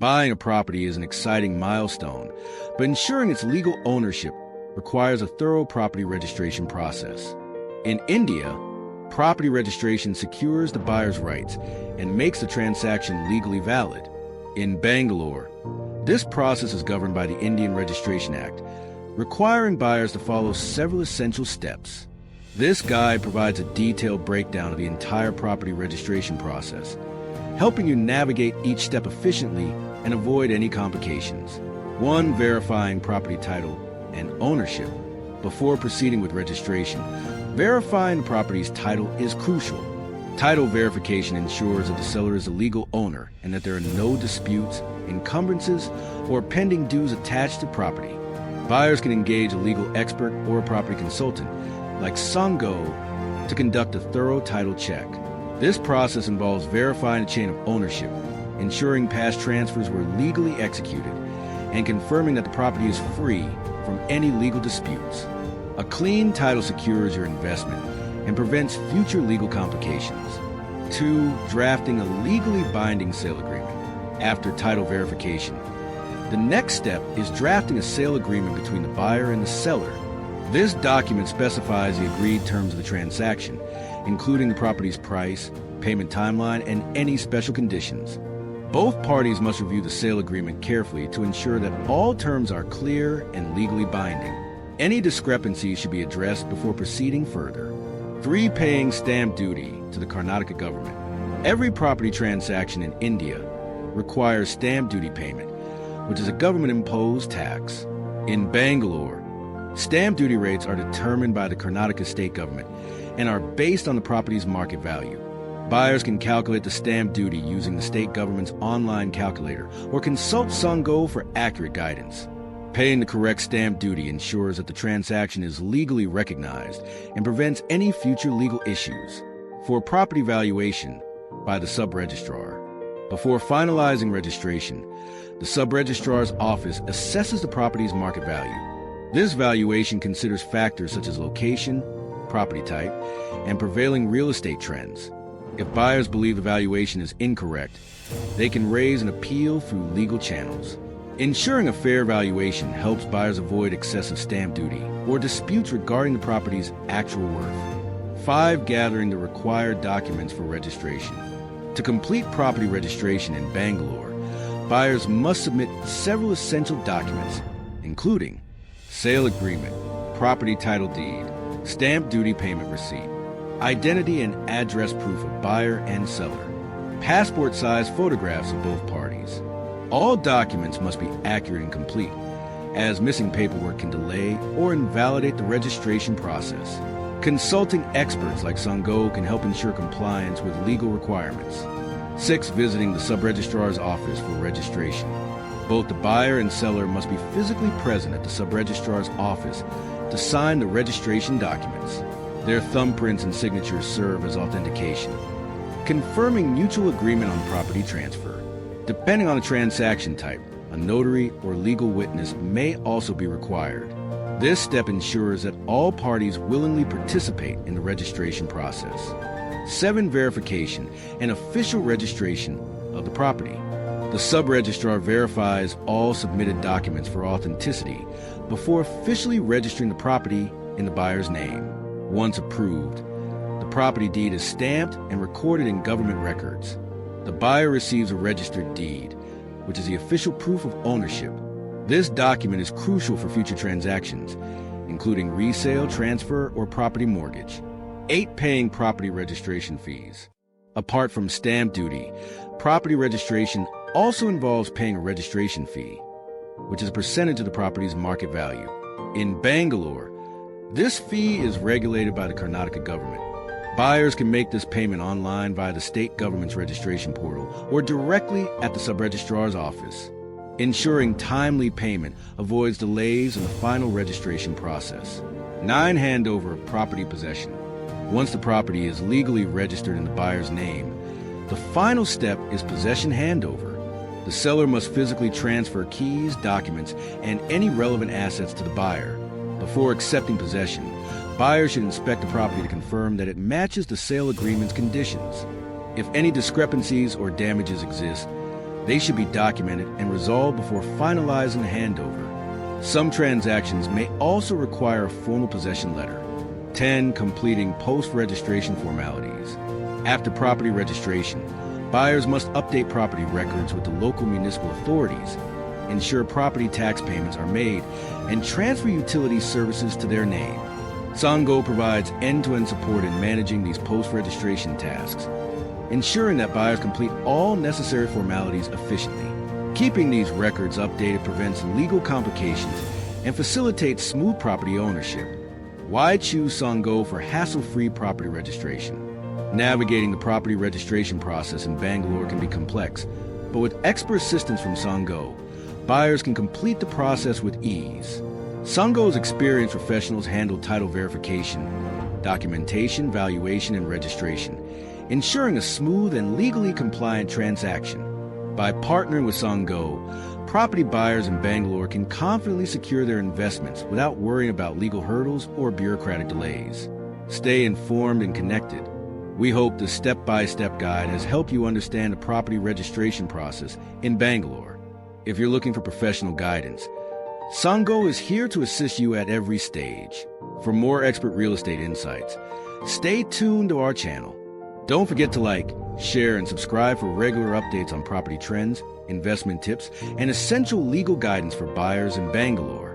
Buying a property is an exciting milestone, but ensuring its legal ownership requires a thorough property registration process. In India, property registration secures the buyer's rights and makes the transaction legally valid. In Bangalore, this process is governed by the Indian Registration Act, requiring buyers to follow several essential steps. This guide provides a detailed breakdown of the entire property registration process, helping you navigate each step efficiently and avoid any complications. 1. Verifying property title and ownership. Before proceeding with registration, verifying the property's title is crucial. Title verification ensures that the seller is a legal owner and that there are no disputes, encumbrances, or pending dues attached to property. Buyers can engage a legal expert or a property consultant, like SANGAU, to conduct a thorough title check. This process involves verifying the chain of ownership, ensuring past transfers were legally executed, and confirming that the property is free from any legal disputes. A clean title secures your investment and prevents future legal complications. 2. Drafting a legally binding sale agreement. After title verification, the next step is drafting a sale agreement between the buyer and the seller. This document specifies the agreed terms of the transaction, including the property's price, payment timeline, and any special conditions. Both parties must review the sale agreement carefully to ensure that all terms are clear and legally binding. Any discrepancies should be addressed before proceeding further. 3. Paying stamp duty to the Karnataka government. Every property transaction in India requires stamp duty payment, which is a government-imposed tax. In Bangalore, stamp duty rates are determined by the Karnataka state government and are based on the property's market value. Buyers can calculate the stamp duty using the state government's online calculator or consult SANGAU for accurate guidance. Paying the correct stamp duty ensures that the transaction is legally recognized and prevents any future legal issues. For property valuation by the sub-registrar. Before finalizing registration, the sub-registrar's office assesses the property's market value. This valuation considers factors such as location, property type, and prevailing real estate trends. If buyers believe the valuation is incorrect, they can raise an appeal through legal channels. Ensuring a fair valuation helps buyers avoid excessive stamp duty or disputes regarding the property's actual worth. 5. Gathering the required documents for registration. To complete property registration in Bangalore, buyers must submit several essential documents, including sale agreement, property title deed, stamp duty payment receipt, identity and address proof of buyer and seller, passport-sized photographs of both parties. All documents must be accurate and complete, as missing paperwork can delay or invalidate the registration process. Consulting experts like SANGAU can help ensure compliance with legal requirements. 6. Visiting the sub-registrar's office for registration. Both the buyer and seller must be physically present at the sub-registrar's office to sign the registration documents. Their thumbprints and signatures serve as authentication, confirming mutual agreement on property transfer. Depending on the transaction type, a notary or legal witness may also be required. This step ensures that all parties willingly participate in the registration process. 7. Verification and official registration of the property. The sub-registrar verifies all submitted documents for authenticity before officially registering the property in the buyer's name. Once approved, the property deed is stamped and recorded in government records. The buyer receives a registered deed, which is the official proof of ownership. This document is crucial for future transactions, including resale, transfer, or property mortgage. 8. Paying property registration fees. Apart from stamp duty, property registration also involves paying a registration fee, which is a percentage of the property's market value. In Bangalore, this fee is regulated by the Karnataka government. Buyers can make this payment online via the state government's registration portal or directly at the sub-registrar's office. Ensuring timely payment avoids delays in the final registration process. 9. Handover of property possession. Once the property is legally registered in the buyer's name, the final step is possession handover. The seller must physically transfer keys, documents, and any relevant assets to the buyer. Before accepting possession, buyers should inspect the property to confirm that it matches the sale agreement's conditions. If any discrepancies or damages exist, They should be documented and resolved before finalizing the handover. Some transactions may also require a formal possession letter. 10. Completing post-registration formalities. After property registration, buyers must update property records with the local municipal authorities, ensure property tax payments are made, and transfer utility services to their name. SANGAU provides end-to-end support in managing these post-registration tasks, ensuring that buyers complete all necessary formalities efficiently. Keeping these records updated prevents legal complications and facilitates smooth property ownership. Why choose SANGAU for hassle-free property registration? Navigating the property registration process in Bangalore can be complex, but with expert assistance from SANGAU, buyers can complete the process with ease. SANGAU's experienced professionals handle title verification, documentation, valuation, and registration, ensuring a smooth and legally compliant transaction. By partnering with SANGAU, property buyers in Bangalore can confidently secure their investments without worrying about legal hurdles or bureaucratic delays. Stay informed and connected. We hope this step-by-step guide has helped you understand the property registration process in Bangalore. If you're looking for professional guidance, SANGAU is here to assist you at every stage. For more expert real estate insights, stay tuned to our channel. Don't forget to like, share, and subscribe for regular updates on property trends, investment tips, and essential legal guidance for buyers in Bangalore.